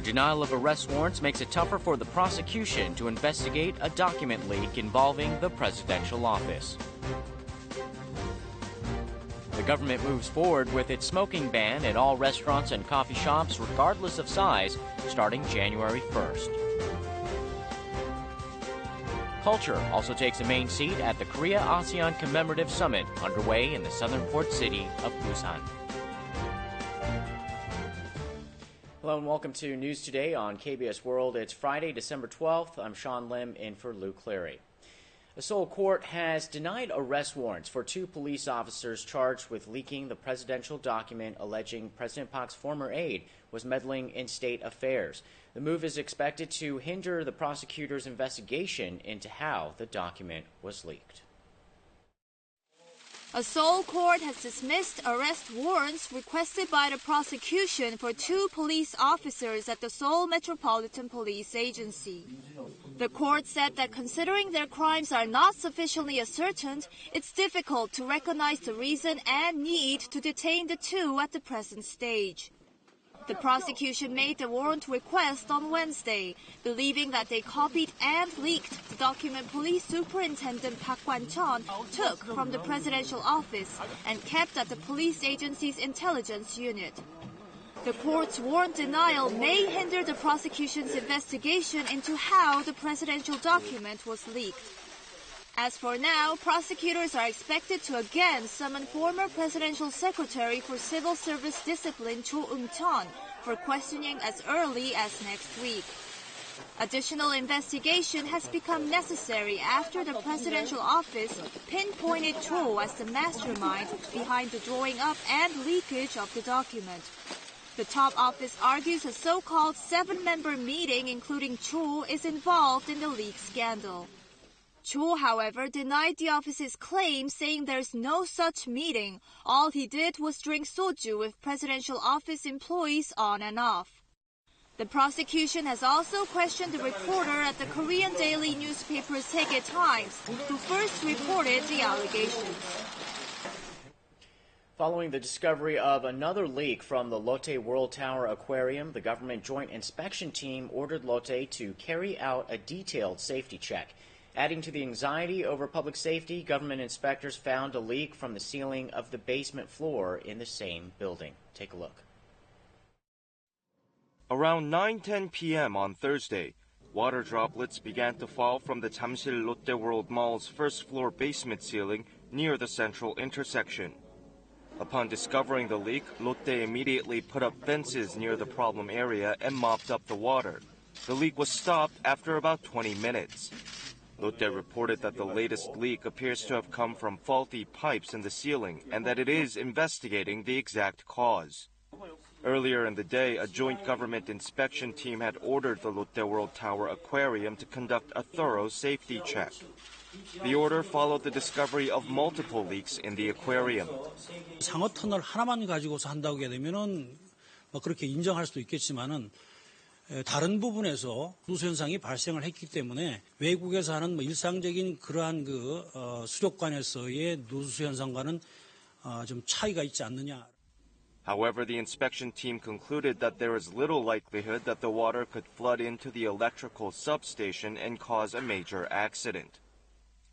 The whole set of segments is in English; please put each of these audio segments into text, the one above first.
denial of arrest warrants makes it tougher for the prosecution to investigate a document leak involving the presidential office. The government moves forward with its smoking ban at all restaurants and coffee shops, regardless of size, starting January 1st. Culture also takes a main seat at the Korea-ASEAN Commemorative Summit underway in the southern port city of Busan. Hello and welcome to News Today on KBS World. It's Friday, December 12th. I'm Sean Lim in for Lou Cleary. A Seoul court has denied arrest warrants for two police officers charged with leaking the presidential document alleging President Park's former aide was meddling in state affairs. The move is expected to hinder the prosecutor's investigation into how the document was leaked. A Seoul court has dismissed arrest warrants requested by the prosecution for two police officers at the Seoul Metropolitan Police Agency. The court said that considering their crimes are not sufficiently ascertained, it's difficult to recognize the reason and need to detain the two at the present stage. The prosecution made the warrant request on Wednesday, believing that they copied and leaked the document Police Superintendent Park Kwan-cheon took from the presidential office and kept at the police agency's intelligence unit. The court's warrant denial may hinder the prosecution's investigation into how the presidential document was leaked. As for now, prosecutors are expected to again summon former presidential secretary for civil service discipline Cho Eung-chon for questioning as early as next week. Additional investigation has become necessary after the presidential office pinpointed Cho as the mastermind behind the drawing up and leakage of the document. The top office argues a so-called 7-member meeting, including Cho, is involved in the leak scandal. Cho, however, denied the office's claim, saying there's no such meeting. All he did was drink soju with presidential office employees on and off. The prosecution has also questioned the reporter at the Korean daily newspaper Segye Times, who first reported the allegations. Following the discovery of another leak from the Lotte World Tower Aquarium, the government joint inspection team ordered Lotte to carry out a detailed safety check. Adding to the anxiety over public safety, government inspectors found a leak from the ceiling of the basement floor in the same building. Take a look. Around 9:10 p.m. on Thursday, water droplets began to fall from the Jamsil Lotte World Mall's first-floor basement ceiling near the central intersection. Upon discovering the leak, Lotte immediately put up fences near the problem area and mopped up the water. The leak was stopped after about 20 minutes. Lotte reported that the latest leak appears to have come from faulty pipes in the ceiling and that it is investigating the exact cause. Earlier in the day, a joint government inspection team had ordered the Lotte World Tower Aquarium to conduct a thorough safety check. The order followed the discovery of multiple leaks in the aquarium. 상어 터널 하나만 가지고서 한다고 하게 되면은 그렇게 인정할 수도 있겠지만은 다른 부분에서 누수 현상이 발생을 했기 때문에 외국에서 하는 일상적인 그러한 수족관에서의 누수 현상과는 좀 차이가 있지 않느냐. However, the inspection team concluded that there is little likelihood that the water could flood into the electrical substation and cause a major accident.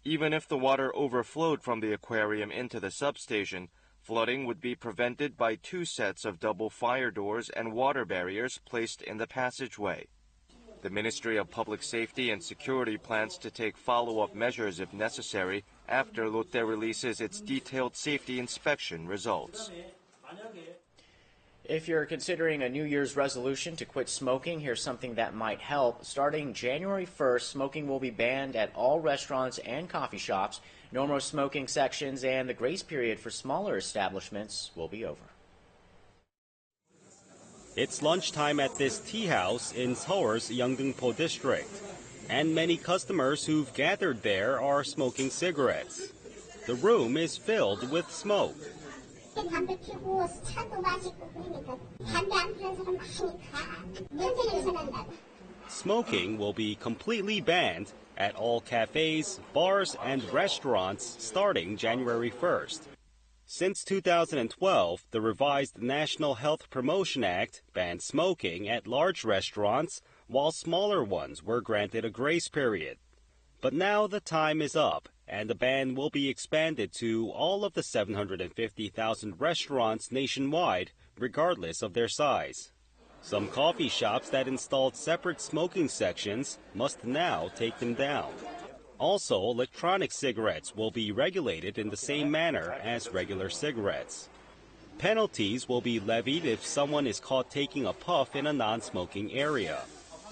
Even if the water overflowed from the aquarium into the substation, flooding would be prevented by 2 sets of double fire doors and water barriers placed in the passageway. The Ministry of Public Safety and Security plans to take follow-up measures if necessary after Lotte releases its detailed safety inspection results. If you're considering a New Year's resolution to quit smoking, here's something that might help. Starting January 1st, smoking will be banned at all restaurants and coffee shops. No more smoking sections, and the grace period for smaller establishments will be over. It's lunchtime at this tea house in Seoul's Yeongdeungpo district, and many customers who've gathered there are smoking cigarettes. The room is filled with smoke. Smoking will be completely banned at all cafes, bars, and restaurants starting January 1st. Since 2012, the revised National Health Promotion Act banned smoking at large restaurants, while smaller ones were granted a grace period. But now the time is up, and the ban will be expanded to all of the 750,000 restaurants nationwide, regardless of their size. Some coffee shops that installed separate smoking sections must now take them down. Also, electronic cigarettes will be regulated in the same manner as regular cigarettes. Penalties will be levied if someone is caught taking a puff in a non-smoking area.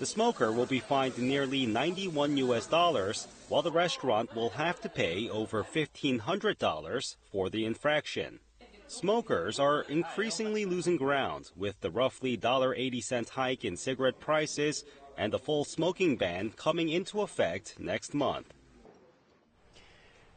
The smoker will be fined nearly $91, while the restaurant will have to pay over $1,500 for the infraction. Smokers are increasingly losing ground with the roughly $1.80 hike in cigarette prices and the full smoking ban coming into effect next month.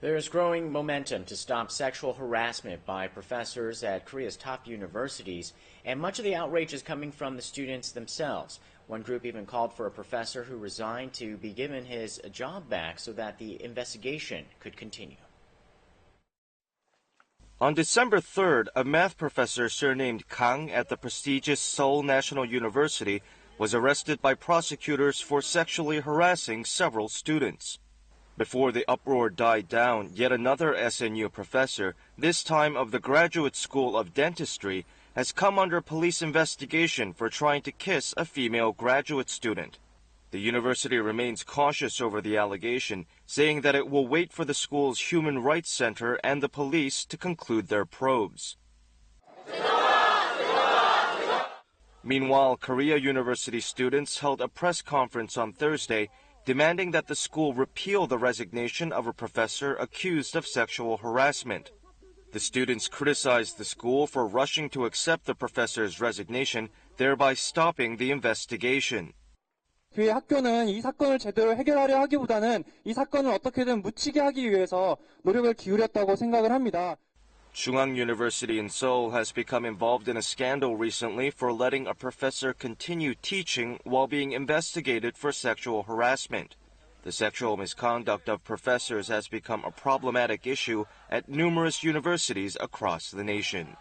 There is growing momentum to stop sexual harassment by professors at Korea's top universities, and much of the outrage is coming from the students themselves. One group even called for a professor who resigned to be given his job back so that the investigation could continue. On December 3rd, a math professor surnamed Kang at the prestigious Seoul National University was arrested by prosecutors for sexually harassing several students. Before the uproar died down, yet another SNU professor, this time of the Graduate School of Dentistry, has come under police investigation for trying to kiss a female graduate student. The university remains cautious over the allegation, saying that it will wait for the school's Human Rights Center and the police to conclude their probes. Meanwhile, Korea University students held a press conference on Thursday demanding that the school repeal the resignation of a professor accused of sexual harassment. The students criticized the school for rushing to accept the professor's resignation, thereby stopping the investigation. 교회 학교는 이 사건을 제대로 해결하려 하기보다는 이 사건을 어떻게든 묻히게 하기 위해서 노력을 기울였다고 생각을 합니다. Chungang University in Seoul has become involved in a scandal recently for letting a professor continue teaching while being investigated for sexual harassment. The sexual misconduct of professors has become a problematic issue at numerous universities across the nation.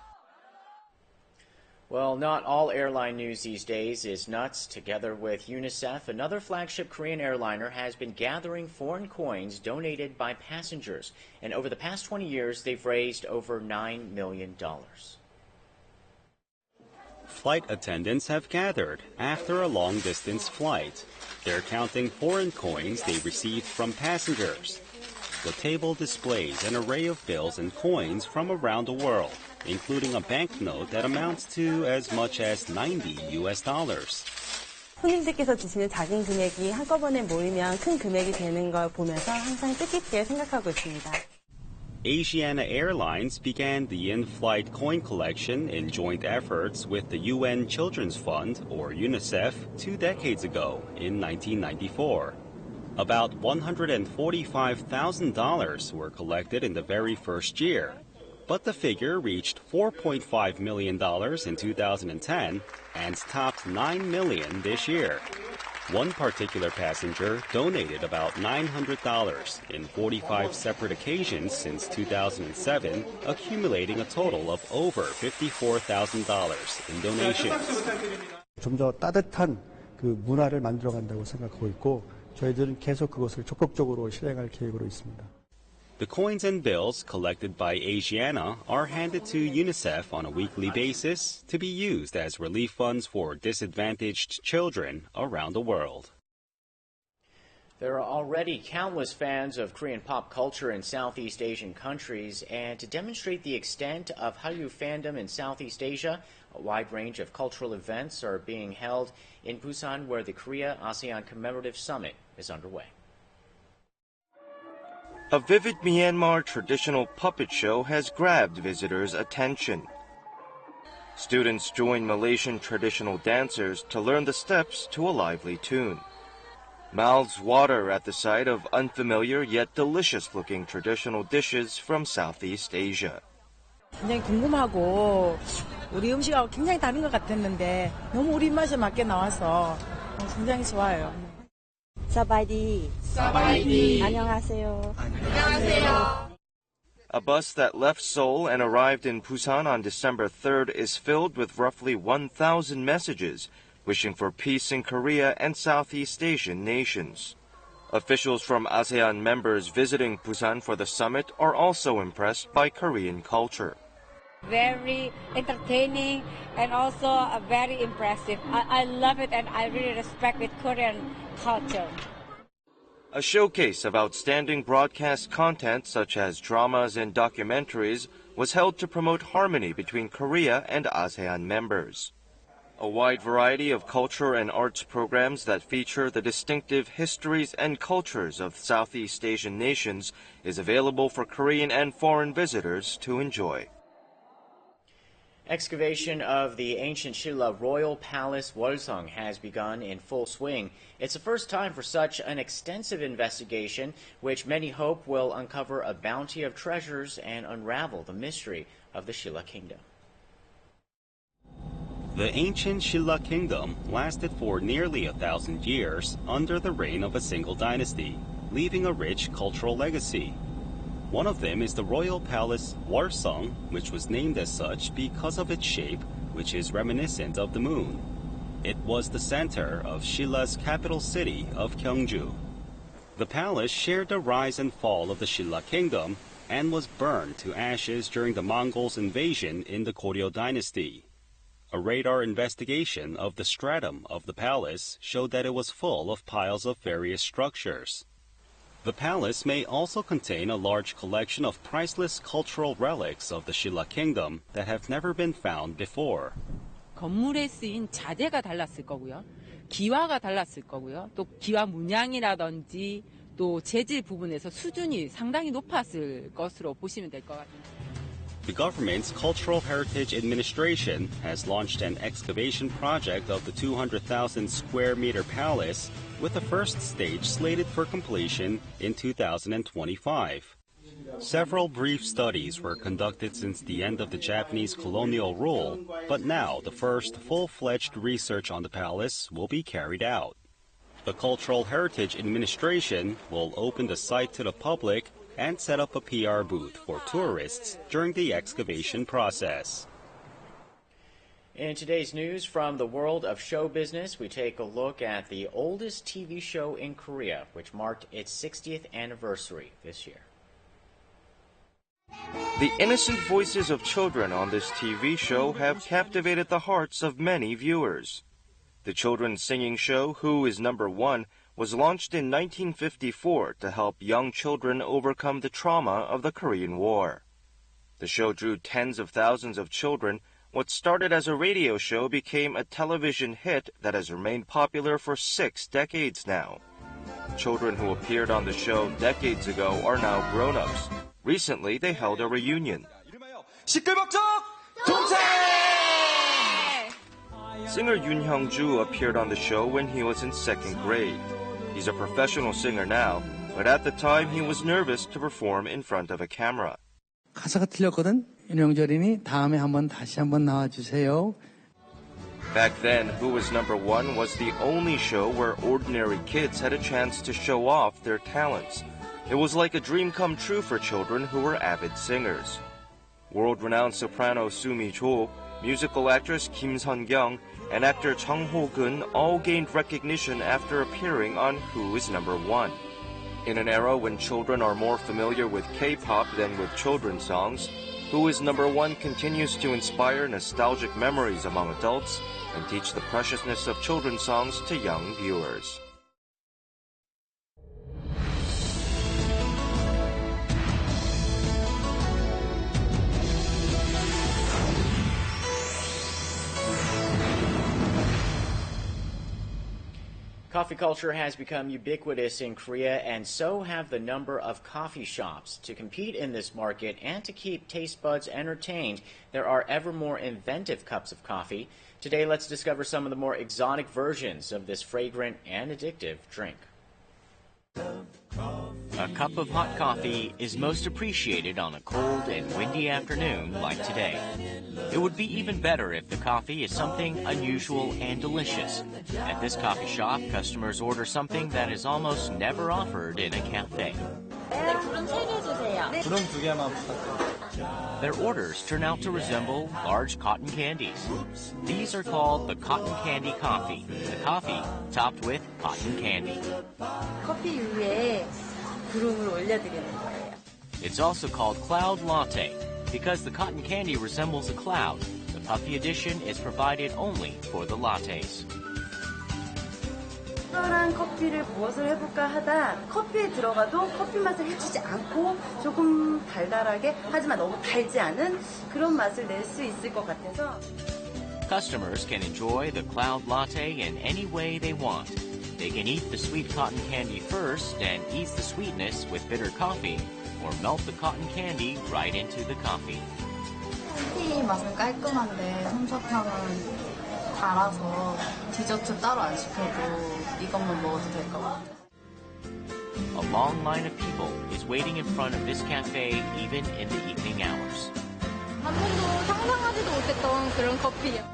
Well, not all airline news these days is nuts. Together with UNICEF, another flagship Korean airliner has been gathering foreign coins donated by passengers. And over the past 20 years, they've raised over $9 million. Flight attendants have gathered after a long-distance flight. They're counting foreign coins they received from passengers. The table displays an array of bills and coins from around the world, including a banknote that amounts to as much as $90. 손님들께서 주시는 작은 금액이 한꺼번에 모이면 큰 금액이 되는 걸 보면서 항상 뜻깊게 생각하고 있습니다. Asiana Airlines began the in-flight coin collection in joint efforts with the UN Children's Fund, or UNICEF, 2 decades ago in 1994. About $145,000 were collected in the very first year, but the figure reached $4.5 million in 2010 and topped $9 million this year. One particular passenger donated about $900 in 45 separate occasions since 2007, accumulating a total of over $54,000 in donations. 좀 더 따뜻한 그 문화를 만들어간다고 생각하고 있고 저희들은 계속 그것을 적극적으로 실행할 계획으로 있습니다. The coins and bills collected by Asiana are handed to UNICEF on a weekly basis to be used as relief funds for disadvantaged children around the world. There are already countless fans of Korean pop culture in Southeast Asian countries, and to demonstrate the extent of Hallyu fandom in Southeast Asia, a wide range of cultural events are being held in Busan, where the Korea-ASEAN Commemorative Summit is underway. A vivid Myanmar traditional puppet show has grabbed visitors' attention. Students join Malaysian traditional dancers to learn the steps to a lively tune. Mouths water at the sight of unfamiliar yet delicious-looking traditional dishes from Southeast Asia. 굉장히 궁금하고 우리 음식하고 굉장히 다른 것 같았는데 너무 우리 입맛에 맞게 나와서 굉장히 좋아요. 사바이디. 사바이디. 안녕하세요. 안녕하세요. A bus that left Seoul and arrived in Busan on December 3rd is filled with roughly 1,000 messages wishing for peace in Korea and Southeast Asian nations. Officials from ASEAN members visiting Busan for the summit are also impressed by Korean culture. Very entertaining and also very impressive. I love it and I really respect the Korean culture. A showcase of outstanding broadcast content such as dramas and documentaries was held to promote harmony between Korea and ASEAN members. A wide variety of culture and arts programs that feature the distinctive histories and cultures of Southeast Asian nations is available for Korean and foreign visitors to enjoy. Excavation of the ancient Shilla Royal Palace Wolseong has begun in full swing. It's the first time for such an extensive investigation, which many hope will uncover a bounty of treasures and unravel the mystery of the Shilla Kingdom. The ancient Shilla Kingdom lasted for nearly 1,000 years under the reign of a single dynasty, leaving a rich cultural legacy. One of them is the royal palace Wolseong, which was named as such because of its shape, which is reminiscent of the moon. It was the center of Shilla's capital city of Gyeongju. The palace shared the rise and fall of the Shilla Kingdom and was burned to ashes during the Mongols' invasion in the Goryeo dynasty. A radar investigation of the stratum of the palace showed that it was full of piles of various structures. The palace may also contain a large collection of priceless cultural relics of the Shilla Kingdom that have never been found before. 건물에 쓰인 자재가 달랐을 거고요. 기와가 달랐을 거고요. 또 기와 문양이라든지 또 재질 부분에서 수준이 상당히 높았을 것으로 보시면 될 것 같습니다. The government's Cultural Heritage Administration has launched an excavation project of the 200,000 square meter palace, with the first stage slated for completion in 2025. Several brief studies were conducted since the end of the Japanese colonial rule, but now the first full-fledged research on the palace will be carried out. The Cultural Heritage Administration will open the site to the public and set up a PR booth for tourists during the excavation process. In today's news from the world of show business, we take a look at the oldest TV show in Korea, which marked its 60th anniversary this year. The innocent voices of children on this TV show have captivated the hearts of many viewers. The children's singing show, Who is Number One, was launched in 1954 to help young children overcome the trauma of the Korean War. The show drew tens of thousands of children. What started as a radio show became a television hit that has remained popular for 6 decades now. Children who appeared on the show decades ago are now grown-ups. Recently, they held a reunion. Singer Yoon Hyung-ju appeared on the show when he was in 2nd grade. He's a professional singer now, but at the time he was nervous to perform in front of a camera. 가사가 틀렸거든. 윤영절이니 다음에 다시 한번 나와주세요. Back then, Who Was Number One was the only show where ordinary kids had a chance to show off their talents. It was like a dream come true for children who were avid singers. World-renowned soprano Soo Mi-jo, musical actress Kim Sun-kyung, and actor Chung Ho-gun all gained recognition after appearing on Who is Number One. In an era when children are more familiar with K-pop than with children's songs, Who is Number One continues to inspire nostalgic memories among adults and teach the preciousness of children's songs to young viewers. Coffee culture has become ubiquitous in Korea, and so have the number of coffee shops. To compete in this market and to keep taste buds entertained, there are ever more inventive cups of coffee. Today, let's discover some of the more exotic versions of this fragrant and addictive drink. A cup of hot coffee is most appreciated on a cold and windy afternoon like today. It would be even better if the coffee is something unusual and delicious. At this coffee shop, customers order something that is almost never offered in a cafe. 네, 불은 3개 주세요. 주세요. 구름 2개만 부탁드립니다. Their orders turn out to resemble large cotton candies. These are called the cotton candy coffee, the coffee topped with cotton candy. 커피 위에 구름을 올려드리는 거예요. It's also called cloud latte because the cotton candy resembles a cloud. The puffy edition is provided only for the lattes. 특별한 커피를 무엇을 해볼까 하다 커피에 들어가도 커피 맛을 해주지 않고 조금 달달하게 하지만 너무 달지 않은 그런 맛을 낼 수 있을 것 같아서 Customers can enjoy the cloud latte in any way they want. They can eat the sweet cotton candy first and ease the sweetness with bitter coffee, or melt the cotton candy right into the coffee. 커피 맛은 깔끔한데 솜사탕은 달아서 디저트 따로 안 시켜도 이것만 먹어도 될 것 같아요. A long line of people is waiting in front of this cafe even in the evening hours. 한 번도 상상하지도 못했던 그런 커피예요.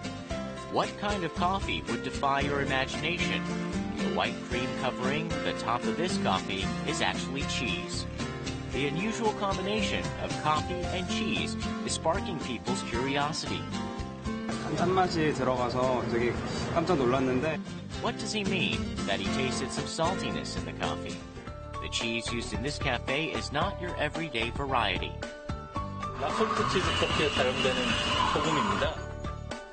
What kind of coffee would defy your imagination? The white cream covering the top of this coffee is actually cheese. The unusual combination of coffee and cheese is sparking people's curiosity. 단맛이 들어가서 되게 깜짝 놀랐는데 What does he mean that he tasted some saltiness in the coffee? The cheese used in this cafe is not your everyday variety. 라솔트 치즈 커피에 사용되는 소금입니다.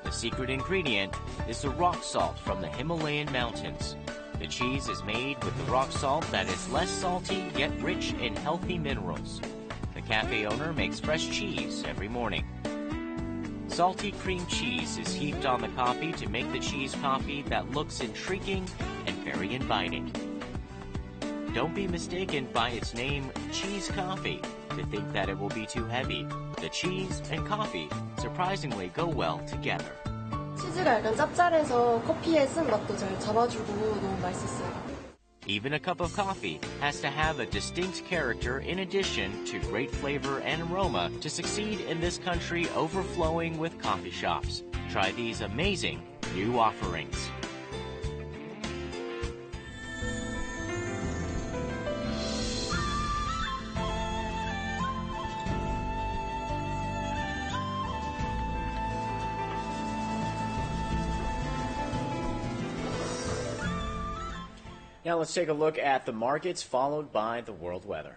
The secret ingredient is the rock salt from the Himalayan mountains. The cheese is made with the rock salt that is less salty yet rich in healthy minerals. The cafe owner makes fresh cheese every morning. Salty cream cheese is heaped on the coffee to make the cheese coffee that looks intriguing and very inviting. Don't be mistaken by its name, cheese coffee, to think that it will be too heavy. The cheese and coffee surprisingly go well together. 치즈가 약간 짭짤해서 커피의 쓴 맛도 잘 잡아주고 너무 맛있었어요. Even a cup of coffee has to have a distinct character in addition to great flavor and aroma to succeed in this country overflowing with coffee shops. Try these amazing new offerings. Now let's take a look at the markets followed by the world weather.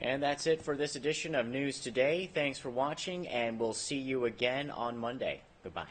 And that's it for this edition of News Today. Thanks for watching, and we'll see you again on Monday. Goodbye.